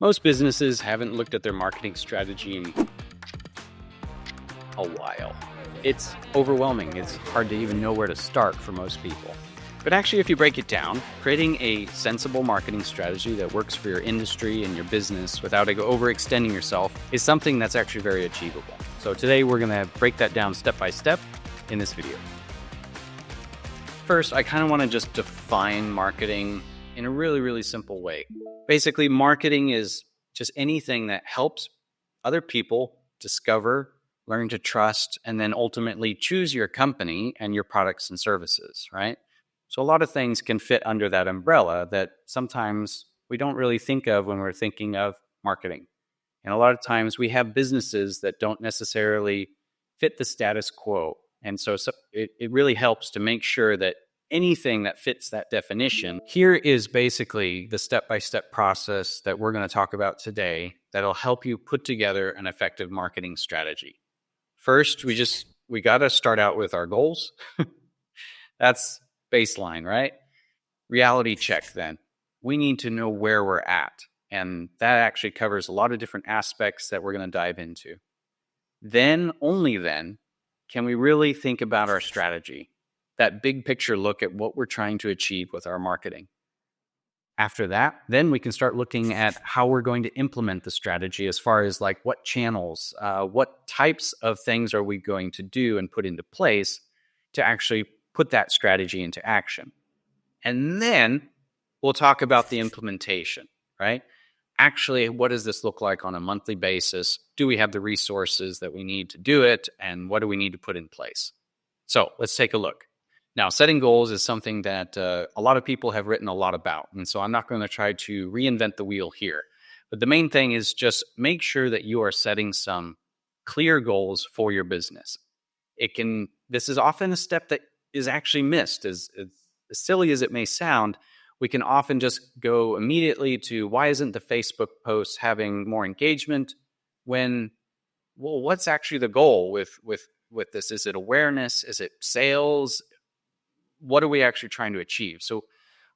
Most businesses haven't looked at their marketing strategy in a while. It's overwhelming. It's hard to even know where to start for most people. But actually, if you break it down, creating a sensible marketing strategy that works for your industry and your business without overextending yourself is something that's actually very achievable. So today we're going to break that down step by step in this video. First, I kind of want to just define marketing in a really simple way. Basically, marketing is just anything that helps other people discover, learn to trust, and then ultimately choose your company and your products and services, right? So a lot of things can fit under that umbrella that sometimes we don't really think of when we're thinking of marketing. And a lot of times we have businesses that don't necessarily fit the status quo. And so it really helps to make sure that anything that fits that definition. Here is basically the step-by-step process that we're going to talk about today that'll help you put together an effective marketing strategy. First, we got to start out with our goals. That's baseline, right? Reality check then. We need to know where we're at. And that actually covers a lot of different aspects that we're going to dive into. Then, only then, can we really think about our strategy, that big picture look at what we're trying to achieve with our marketing. After that, then we can start looking at how we're going to implement the strategy as far as like what channels, what types of things are we going to do and put into place to actually put that strategy into action. And then we'll talk about the implementation, right? Actually, what does this look like on a monthly basis? Do we have the resources that we need to do it? And what do we need to put in place? So let's take a look. Now, setting goals is something that a lot of people have written a lot about. And so I'm not going to try to reinvent the wheel here. But the main thing is just make sure that you are setting some clear goals for your business. This is often a step that is actually missed. As silly as it may sound, we can often just go immediately to why isn't the Facebook post having more engagement when, well, what's actually the goal with this? Is it awareness? Is it sales? What are we actually trying to achieve? So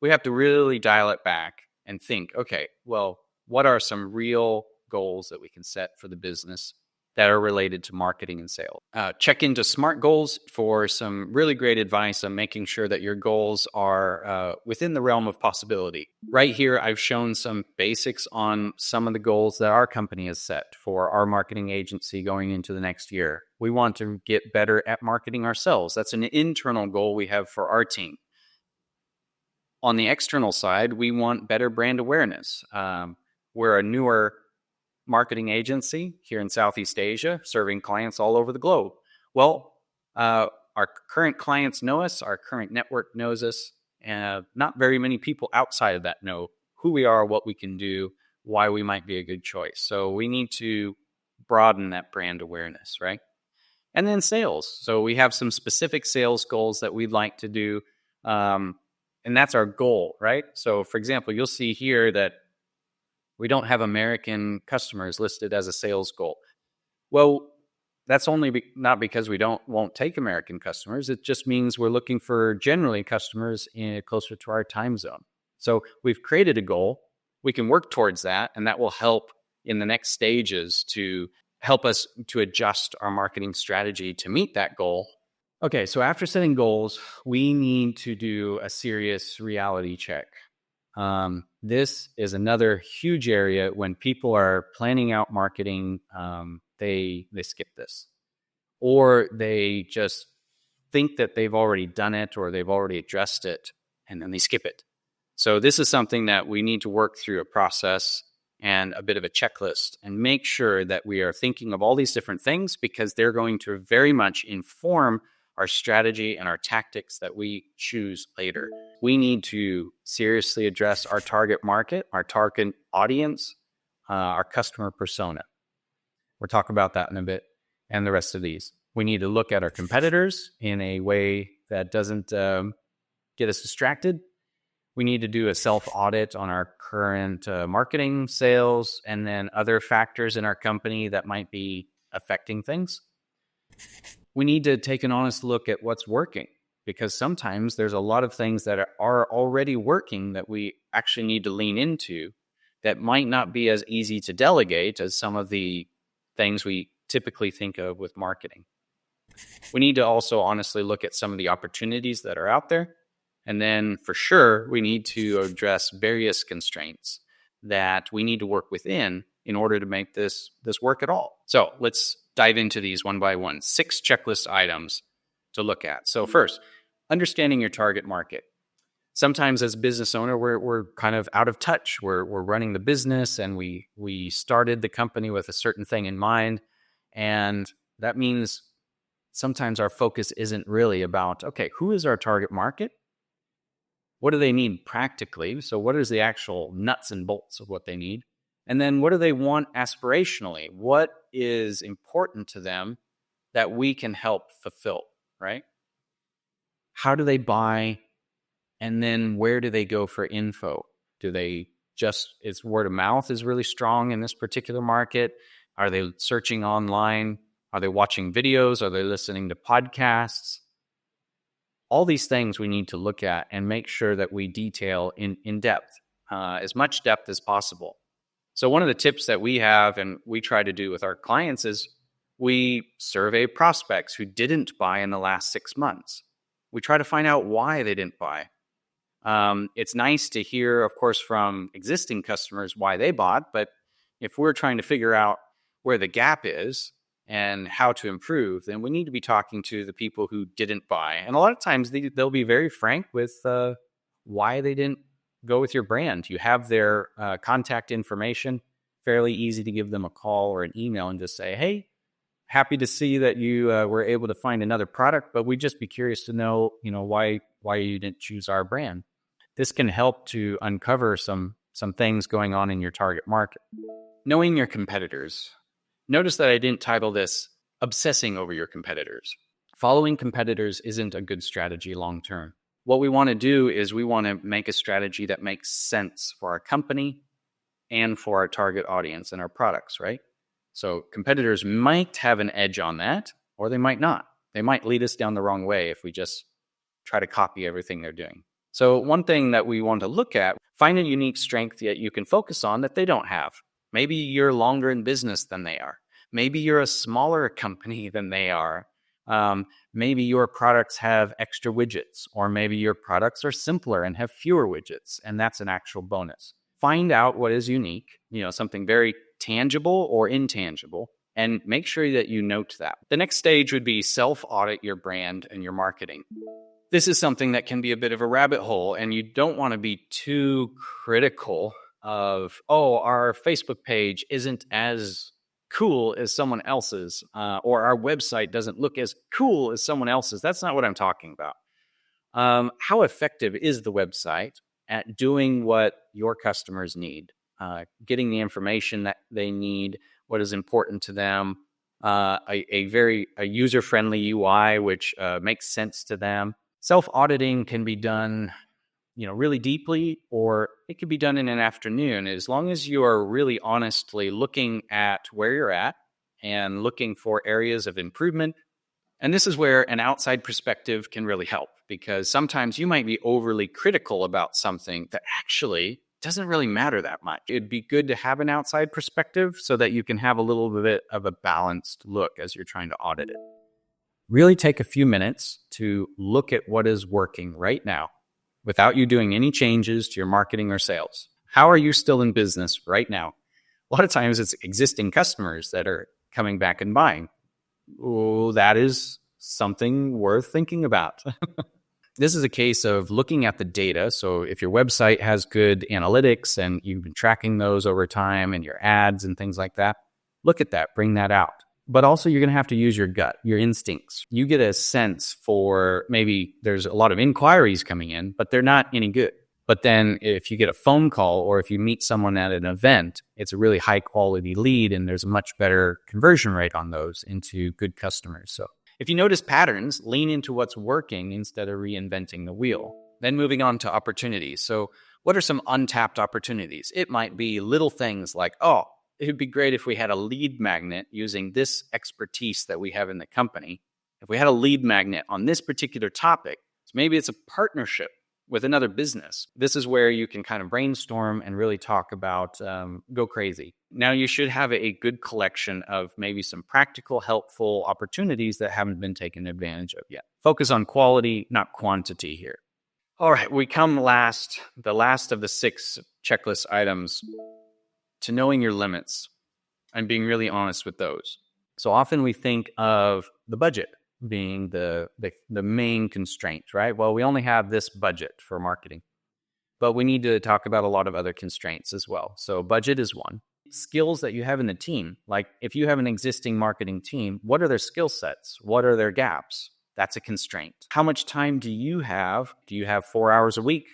we have to really dial it back and think, okay, well, what are some real goals that we can set for the business that are related to marketing and sales? Check into SMART goals for some really great advice on making sure that your goals are within the realm of possibility. Right here, I've shown some basics on some of the goals that our company has set for our marketing agency going into the next year. We want to get better at marketing ourselves. That's an internal goal we have for our team. On the external side, we want better brand awareness. We're a newer marketing agency here in Southeast Asia, serving clients all over the globe. Well, our current clients know us, our current network knows us, and not very many people outside of that know who we are, what we can do, why we might be a good choice. So we need to broaden that brand awareness, right? And then sales. So we have some specific sales goals that we'd like to do, and that's our goal, right? So for example, you'll see here that we don't have American customers listed as a sales goal. Well, that's only not because we won't take American customers. It just means we're looking for generally customers closer to our time zone. So we've created a goal. We can work towards that, and that will help in the next stages to help us to adjust our marketing strategy to meet that goal. Okay, so after setting goals, we need to do a serious reality check. This is another huge area when people are planning out marketing. They skip this, or they just think that they've already done it or they've already addressed it, and then they skip it. So this is something that we need to work through a process and a bit of a checklist and make sure that we are thinking of all these different things because they're going to very much inform our strategy and our tactics that we choose later. We need to seriously address our target market, our target audience, our customer persona. We'll talk about that in a bit, and the rest of these. We need to look at our competitors in a way that doesn't get us distracted. We need to do a self-audit on our current marketing, sales, and then other factors in our company that might be affecting things. We need to take an honest look at what's working, because sometimes there's a lot of things that are already working that we actually need to lean into that might not be as easy to delegate as some of the things we typically think of with marketing. We need to also honestly look at some of the opportunities that are out there. And then for sure, we need to address various constraints that we need to work within in order to make this work at all. So let's dive into these one by one. 6 checklist items to look at. So first, understanding your target market. Sometimes as a business owner, we're kind of out of touch. We're running the business and we started the company with a certain thing in mind. And that means sometimes our focus isn't really about, okay, who is our target market? What do they need practically? So what is the actual nuts and bolts of what they need? And then what do they want aspirationally? What is important to them that we can help fulfill, right? How do they buy? And then where do they go for info? Do they is word of mouth is really strong in this particular market? Are they searching online? Are they watching videos? Are they listening to podcasts? All these things we need to look at and make sure that we detail in depth, as much depth as possible. So one of the tips that we have and we try to do with our clients is we survey prospects who didn't buy in the last 6 months. We try to find out why they didn't buy. It's nice to hear, of course, from existing customers why they bought, but if we're trying to figure out where the gap is and how to improve, then we need to be talking to the people who didn't buy. And a lot of times they'll be very frank with why they didn't go with your brand. You have their contact information, fairly easy to give them a call or an email and just say, hey, happy to see that you were able to find another product, but we'd just be curious to know, why you didn't choose our brand. This can help to uncover some things going on in your target market. Knowing your competitors. Notice that I didn't title this obsessing over your competitors. Following competitors isn't a good strategy long term. What we want to do is we want to make a strategy that makes sense for our company and for our target audience and our products, right? So competitors might have an edge on that, or they might not. They might lead us down the wrong way if we just try to copy everything they're doing. So one thing that we want to look at, find a unique strength that you can focus on that they don't have. Maybe you're longer in business than they are. Maybe you're a smaller company than they are. Maybe your products have extra widgets, or maybe your products are simpler and have fewer widgets, and that's an actual bonus. Find out what is unique, something very tangible or intangible, and make sure that you note that. The next stage would be self-audit your brand and your marketing. This is something that can be a bit of a rabbit hole, and you don't want to be too critical of, our Facebook page isn't as cool as someone else's, or our website doesn't look as cool as someone else's. That's not what I'm talking about. How effective is the website at doing what your customers need? Getting the information that they need, what is important to them, a user-friendly UI, which makes sense to them. Self-auditing can be done, really deeply, or it can be done in an afternoon, as long as you are really honestly looking at where you're at and looking for areas of improvement. And this is where an outside perspective can really help, because sometimes you might be overly critical about something that actually doesn't really matter that much. It'd be good to have an outside perspective so that you can have a little bit of a balanced look as you're trying to audit it. Really take a few minutes to look at what is working right now without you doing any changes to your marketing or sales. How are you still in business right now? A lot of times it's existing customers that are coming back and buying. Oh, that is something worth thinking about. This is a case of looking at the data. So if your website has good analytics and you've been tracking those over time and your ads and things like that, look at that, bring that out. But also you're going to have to use your gut, your instincts. You get a sense for maybe there's a lot of inquiries coming in, but they're not any good. But then if you get a phone call or if you meet someone at an event, it's a really high quality lead and there's a much better conversion rate on those into good customers. So if you notice patterns, lean into what's working instead of reinventing the wheel. Then moving on to opportunities. So what are some untapped opportunities? It might be little things like, it would be great if we had a lead magnet using this expertise that we have in the company. If we had a lead magnet on this particular topic, so maybe it's a partnership with another business. This is where you can kind of brainstorm and really talk about go crazy. Now, you should have a good collection of maybe some practical, helpful opportunities that haven't been taken advantage of yet. Focus on quality, not quantity here. All right, we come the last of the 6 checklist items, to knowing your limits and being really honest with those. So often we think of the budget being the main constraint, right? Well, we only have this budget for marketing, but we need to talk about a lot of other constraints as well. So budget is one. Skills that you have in the team, like if you have an existing marketing team, what are their skill sets? What are their gaps? That's a constraint. How much time do you have? Do you have 4 hours a week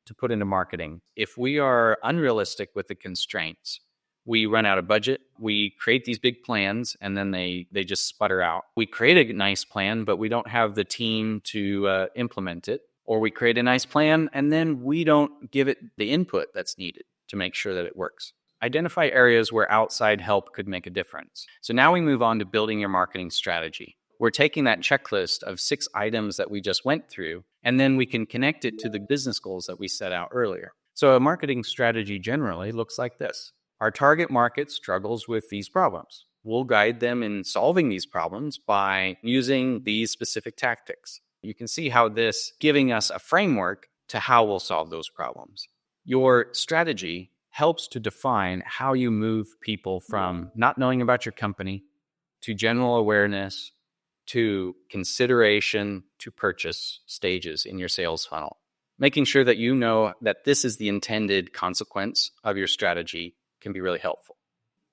to put into marketing? If we are unrealistic with the constraints, we run out of budget. We create these big plans and then they just sputter out. We create a nice plan, but we don't have the team to implement it. Or we create a nice plan and then we don't give it the input that's needed to make sure that it works. Identify areas where outside help could make a difference. So now we move on to building your marketing strategy. We're taking that checklist of 6 items that we just went through, and then we can connect it to the business goals that we set out earlier. So a marketing strategy generally looks like this. Our target market struggles with these problems. We'll guide them in solving these problems by using these specific tactics. You can see how this giving us a framework to how we'll solve those problems. Your strategy helps to define how you move people from not knowing about your company to general awareness to consideration to purchase stages in your sales funnel. Making sure that you know that this is the intended consequence of your strategy can be really helpful.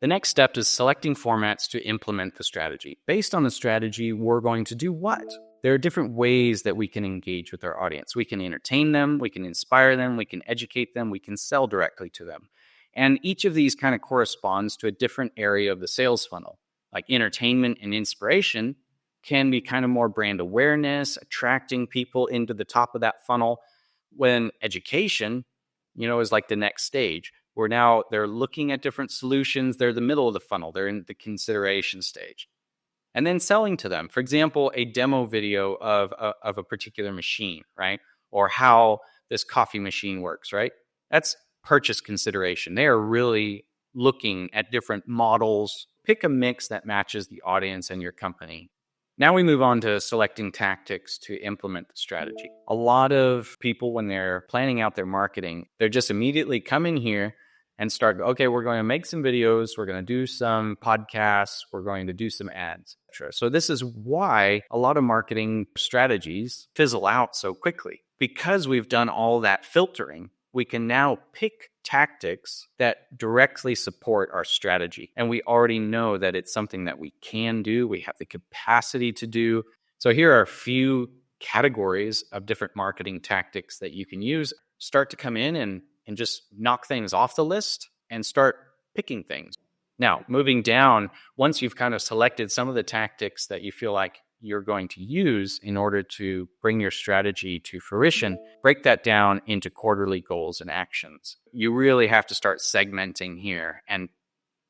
The next step is selecting formats to implement the strategy. Based on the strategy, we're going to do what? There are different ways that we can engage with our audience. We can entertain them, we can inspire them, we can educate them, we can sell directly to them. And each of these kind of corresponds to a different area of the sales funnel. Like entertainment and inspiration can be kind of more brand awareness, attracting people into the top of that funnel. When education, is like the next stage, where now they're looking at different solutions. They're the middle of the funnel. They're in the consideration stage. And then selling to them. For example, a demo video of a particular machine, right? Or how this coffee machine works, right? That's purchase consideration. They are really looking at different models. Pick a mix that matches the audience and your company. Now we move on to selecting tactics to implement the strategy. A lot of people, when they're planning out their marketing, they're just immediately come in here and start, okay, we're going to make some videos, we're going to do some podcasts, we're going to do some ads, etc. So this is why a lot of marketing strategies fizzle out so quickly. Because we've done all that filtering, we can now pick tactics that directly support our strategy. And we already know that it's something that we can do, we have the capacity to do. So here are a few categories of different marketing tactics that you can use. Start to come in and just knock things off the list and start picking things. Now, moving down, once you've kind of selected some of the tactics that you feel like you're going to use in order to bring your strategy to fruition, break that down into quarterly goals and actions. You really have to start segmenting here and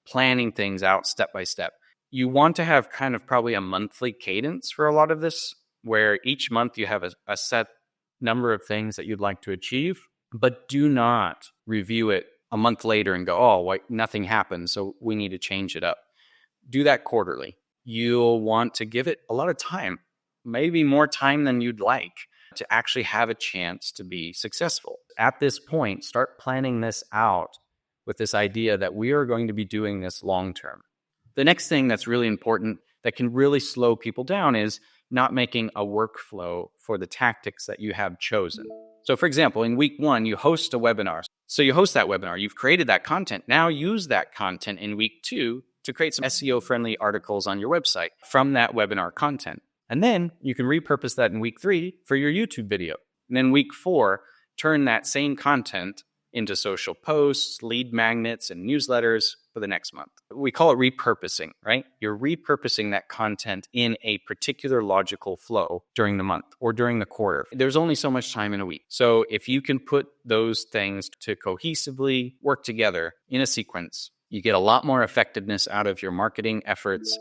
planning things out step by step. You want to have kind of probably a monthly cadence for a lot of this, where each month you have a set number of things that you'd like to achieve, but do not review it a month later and go, oh, nothing happened, so we need to change it up. Do that quarterly. You'll want to give it a lot of time, maybe more time than you'd like, to actually have a chance to be successful. At this point, start planning this out with this idea that we are going to be doing this long term. The next thing that's really important that can really slow people down is not making a workflow for the tactics that you have chosen. So for example, in week 1, you host a webinar. So you host that webinar, you've created that content. Now use that content in week 2 to create some SEO-friendly articles on your website from that webinar content. And then you can repurpose that in week 3 for your YouTube video. And then week 4, turn that same content into social posts, lead magnets, and newsletters for the next month. We call it repurposing, right? You're repurposing that content in a particular logical flow during the month or during the quarter. There's only so much time in a week. So if you can put those things to cohesively work together in a sequence, you get a lot more effectiveness out of your marketing efforts.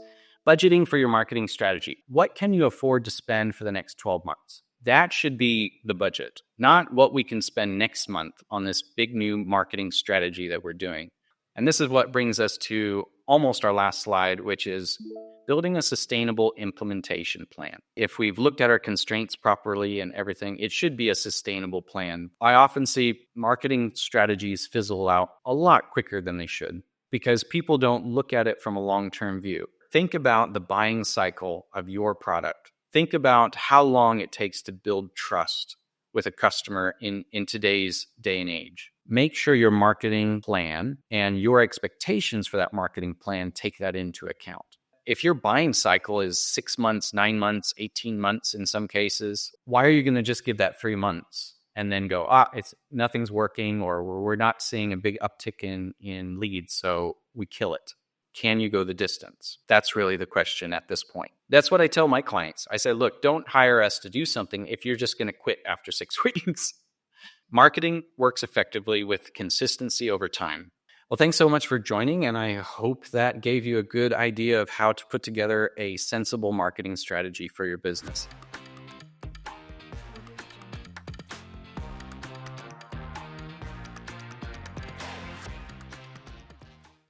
Budgeting for your marketing strategy. What can you afford to spend for the next 12 months? That should be the budget, not what we can spend next month on this big new marketing strategy that we're doing. And this is what brings us to almost our last slide, which is building a sustainable implementation plan. If we've looked at our constraints properly and everything, it should be a sustainable plan. I often see marketing strategies fizzle out a lot quicker than they should because people don't look at it from a long-term view. Think about the buying cycle of your product. Think about how long it takes to build trust with a customer in today's day and age. Make sure your marketing plan and your expectations for that marketing plan take that into account. If your buying cycle is 6 months, 9 months, 18 months in some cases, why are you going to just give that 3 months and then go, it's nothing's working, or we're not seeing a big uptick in leads, so we kill it? Can you go the distance? That's really the question at this point. That's what I tell my clients. I say, look, don't hire us to do something if you're just going to quit after 6 weeks. Marketing works effectively with consistency over time. Well, thanks so much for joining, and I hope that gave you a good idea of how to put together a sensible marketing strategy for your business.